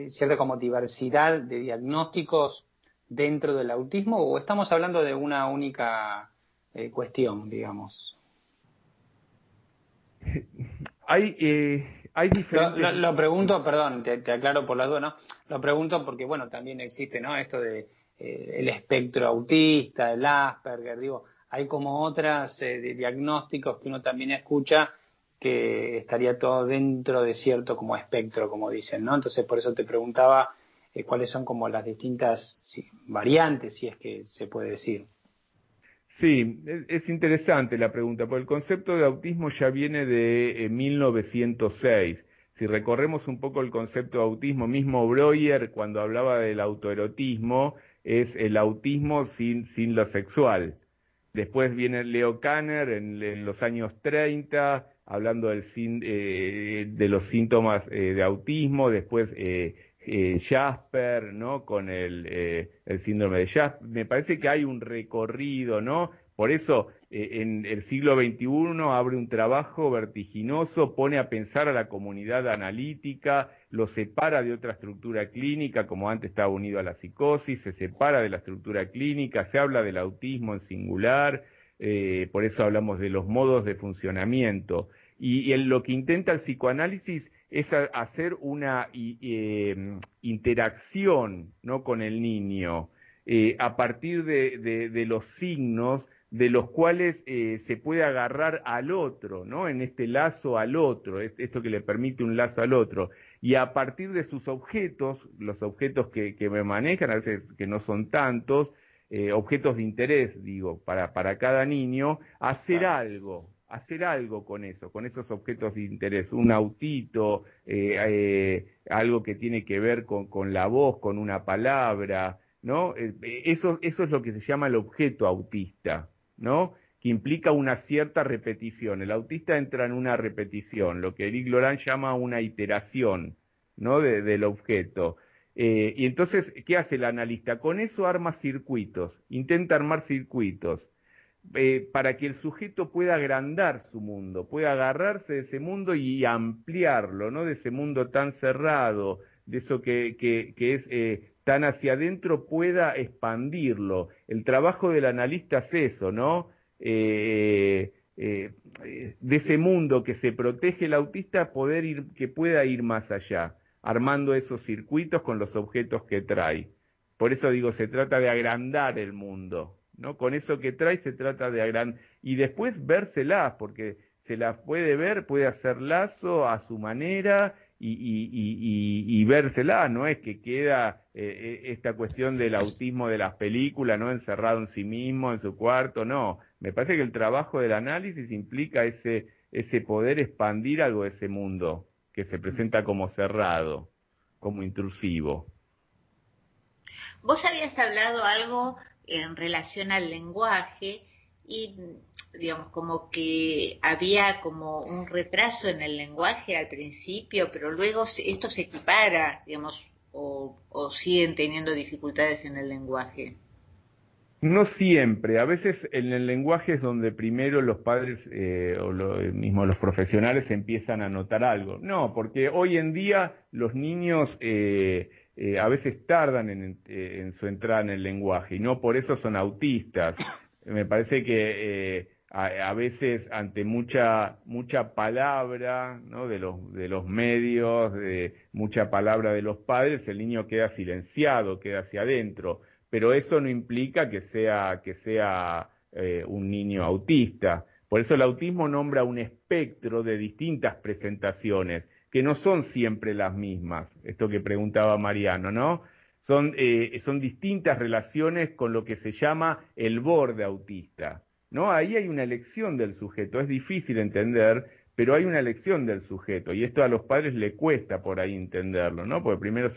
cierta como diversidad de diagnósticos dentro del autismo, o estamos hablando de una única cuestión, digamos. Hay diferentes... Lo pregunto, perdón, te aclaro por las dudas, ¿no? Lo pregunto porque, bueno, también existe, ¿no? Esto de el espectro autista, el Asperger, digo, hay como otras diagnósticos que uno también escucha que estaría todo dentro de cierto como espectro, como dicen, ¿no? Entonces, por eso te preguntaba cuáles son como las distintas variantes, si es que se puede decir. Sí, es interesante la pregunta, porque el concepto de autismo ya viene de 1906. Si recorremos un poco el concepto de autismo, mismo Breuer, cuando hablaba del autoerotismo, es el autismo sin lo sexual. Después viene Leo Kanner en los años 30, hablando de los síntomas de autismo. Después Jasper, ¿no? Con el síndrome de Jasper. Me parece que hay un recorrido, ¿no? Por eso en el siglo XXI abre un trabajo vertiginoso, pone a pensar a la comunidad analítica, lo separa de otra estructura clínica, como antes estaba unido a la psicosis, se separa de la estructura clínica, se habla del autismo en singular, por eso hablamos de los modos de funcionamiento. Y lo que intenta el psicoanálisis es hacer una interacción, ¿no?, con el niño, a partir de los signos de los cuales se puede agarrar al otro, ¿no? En este lazo al otro, esto que le permite un lazo al otro. Y a partir de sus objetos, los objetos que me manejan, a veces que no son tantos, objetos de interés, digo, para cada niño, hacer algo con eso, con esos objetos de interés, un autito, algo que tiene que ver con la voz, con una palabra, ¿no? Eso es lo que se llama el objeto autista, ¿no? Que implica una cierta repetición. El autista entra en una repetición, lo que Eric Laurent llama una iteración, ¿no?, del objeto. Y entonces, ¿qué hace el analista? Con eso arma circuitos, intenta armar circuitos, para que el sujeto pueda agrandar su mundo, pueda agarrarse de ese mundo y ampliarlo, ¿no? De ese mundo tan cerrado, de eso que es tan hacia adentro, pueda expandirlo. El trabajo del analista es eso, ¿no? De ese mundo que se protege el autista, que pueda ir más allá, armando esos circuitos con los objetos que trae. Por eso digo, se trata de agrandar el mundo, ¿no? Con eso que trae se trata de agrandar, y después vérselas, porque se las puede ver, puede hacer lazo a su manera, y vérselas, no es que queda esta cuestión del autismo de las películas, ¿no?, encerrado en sí mismo, en su cuarto, no. Me parece que el trabajo del análisis implica ese poder expandir algo de ese mundo que se presenta como cerrado, como intrusivo. Vos habías hablado algo en relación al lenguaje y, digamos, como que había como un retraso en el lenguaje al principio, pero luego esto se equipara, digamos, o siguen teniendo dificultades en el lenguaje. No siempre, a veces en el lenguaje es donde primero los padres o mismo los profesionales empiezan a notar algo. No, porque hoy en día los niños a veces tardan en su entrada en el lenguaje y no por eso son autistas. Me parece que a veces ante mucha palabra, ¿no?, de los medios, de mucha palabra de los padres, el niño queda silenciado, queda hacia adentro. Pero eso no implica que sea un niño autista. Por eso el autismo nombra un espectro de distintas presentaciones, que no son siempre las mismas, esto que preguntaba Mariano, ¿no? son distintas relaciones con lo que se llama el borde autista, ¿no? Ahí hay una elección del sujeto, es difícil entender, pero hay una elección del sujeto, y esto a los padres le cuesta por ahí entenderlo, ¿no? Porque primero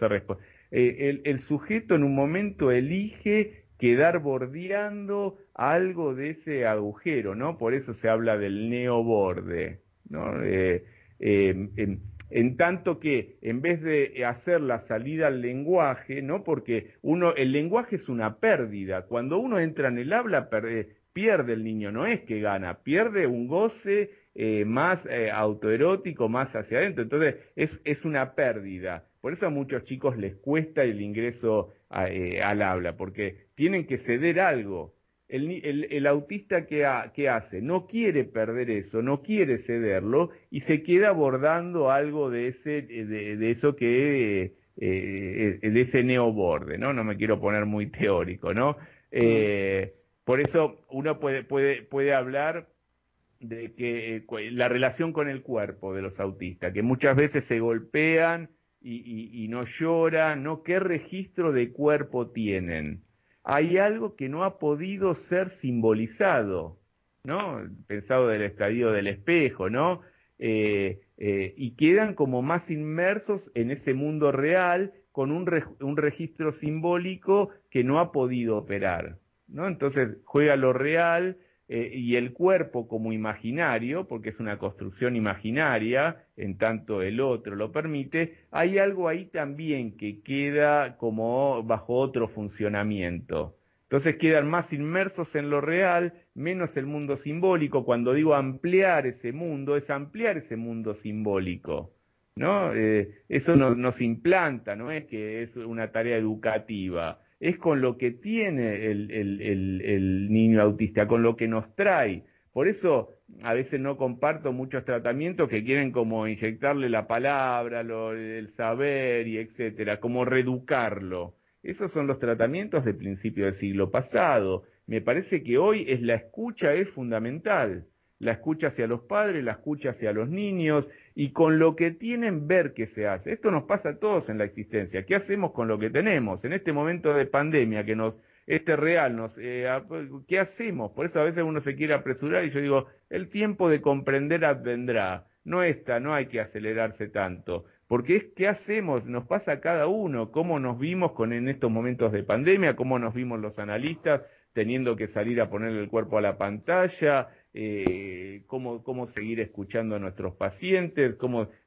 el sujeto en un momento elige quedar bordeando algo de ese agujero, ¿no? Por eso se habla del neoborde, ¿no? En tanto que en vez de hacer la salida al lenguaje, ¿no? Porque el lenguaje es una pérdida. Cuando uno entra en el habla, pierde el niño, no es que gana, pierde un goce más autoerótico, más hacia adentro. Entonces es una pérdida. Por eso a muchos chicos les cuesta el ingreso al habla, porque tienen que ceder algo. El autista, ¿qué hace? No quiere perder eso, no quiere cederlo y se queda abordando algo de eso que de ese neoborde, ¿no? No me quiero poner muy teórico, ¿no? Por eso uno puede hablar de que la relación con el cuerpo de los autistas, que muchas veces se golpean y no lloran, ¿no? ¿Qué registro de cuerpo tienen? Hay algo que no ha podido ser simbolizado, ¿no? Pensado del estadio del espejo, ¿no? Y quedan como más inmersos en ese mundo real con un registro simbólico que no ha podido operar, ¿no? Entonces juega lo real y el cuerpo como imaginario, porque es una construcción imaginaria, en tanto el otro lo permite. Hay algo ahí también que queda como bajo otro funcionamiento. Entonces quedan más inmersos en lo real, menos el mundo simbólico. Cuando digo ampliar ese mundo, es ampliar ese mundo simbólico, ¿no? Eso nos implanta, no es que es una tarea educativa. Es con lo que tiene el niño autista, con lo que nos trae. Por eso a veces no comparto muchos tratamientos que quieren como inyectarle la palabra, el saber y etcétera, como reeducarlo. Esos son los tratamientos de principio del siglo pasado. Me parece que hoy la escucha es fundamental. La escucha hacia los padres, la escucha hacia los niños, y con lo que tienen ver qué se hace. Esto nos pasa a todos en la existencia. ¿Qué hacemos con lo que tenemos? En este momento de pandemia ¿qué hacemos? Por eso a veces uno se quiere apresurar y yo digo, el tiempo de comprender advendrá. No hay que acelerarse tanto. Porque ¿qué hacemos? Nos pasa a cada uno. ¿Cómo nos vimos en estos momentos de pandemia? ¿Cómo nos vimos los analistas teniendo que salir a ponerle el cuerpo a la pantalla? Cómo seguir escuchando a nuestros pacientes,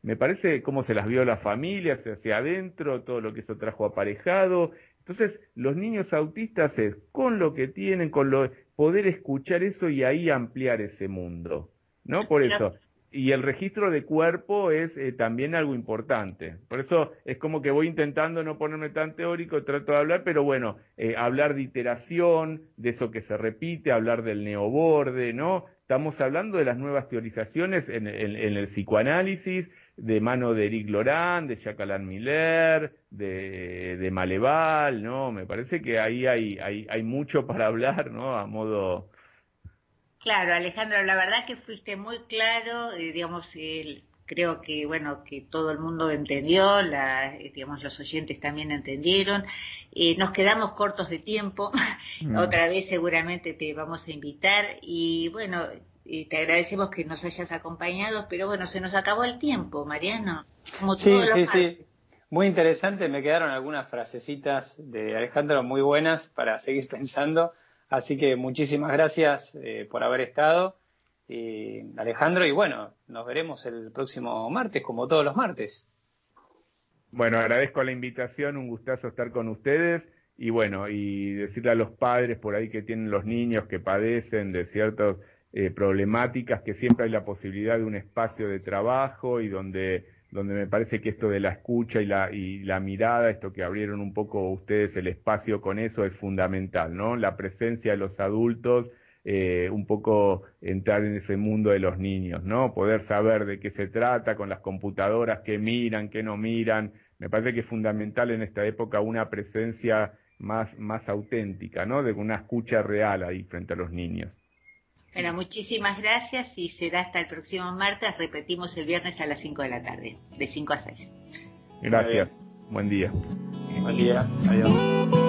me parece cómo se las vio las familias hacia adentro, todo lo que eso trajo aparejado. Entonces, los niños autistas es con lo que tienen, poder escuchar eso y ahí ampliar ese mundo, ¿no? Por eso. Y el registro de cuerpo es también algo importante. Por eso es como que voy intentando no ponerme tan teórico, trato de hablar, pero bueno, hablar de iteración, de eso que se repite, hablar del neoborde, ¿no? Estamos hablando de las nuevas teorizaciones en el psicoanálisis, de mano de Eric Laurent, de Jacques Alain Miller, de Maleval, ¿no? Me parece que ahí hay mucho para hablar, ¿no? A modo... Claro, Alejandro, la verdad que fuiste muy claro, creo que bueno que todo el mundo entendió, los oyentes también entendieron. Nos quedamos cortos de tiempo, otra vez seguramente te vamos a invitar y bueno, te agradecemos que nos hayas acompañado, pero bueno, se nos acabó el tiempo, Mariano. Como sí. Muy interesante, me quedaron algunas frasecitas de Alejandro muy buenas para seguir pensando. Así que muchísimas gracias por haber estado, Alejandro, y bueno, nos veremos el próximo martes, como todos los martes. Bueno, agradezco la invitación, un gustazo estar con ustedes, y bueno, y decirle a los padres por ahí que tienen los niños que padecen de ciertas problemáticas, que siempre hay la posibilidad de un espacio de trabajo y donde me parece que esto de la escucha y la mirada, esto que abrieron un poco ustedes el espacio con eso, es fundamental, ¿no? La presencia de los adultos, un poco entrar en ese mundo de los niños, ¿no? Poder saber de qué se trata con las computadoras, qué miran, qué no miran. Me parece que es fundamental en esta época una presencia más auténtica, ¿no? De una escucha real ahí frente a los niños. Bueno, muchísimas gracias y será hasta el próximo martes. Repetimos el viernes a las 5 de la tarde, de 5 a 6. Gracias. Buen día. Buen día. Adiós.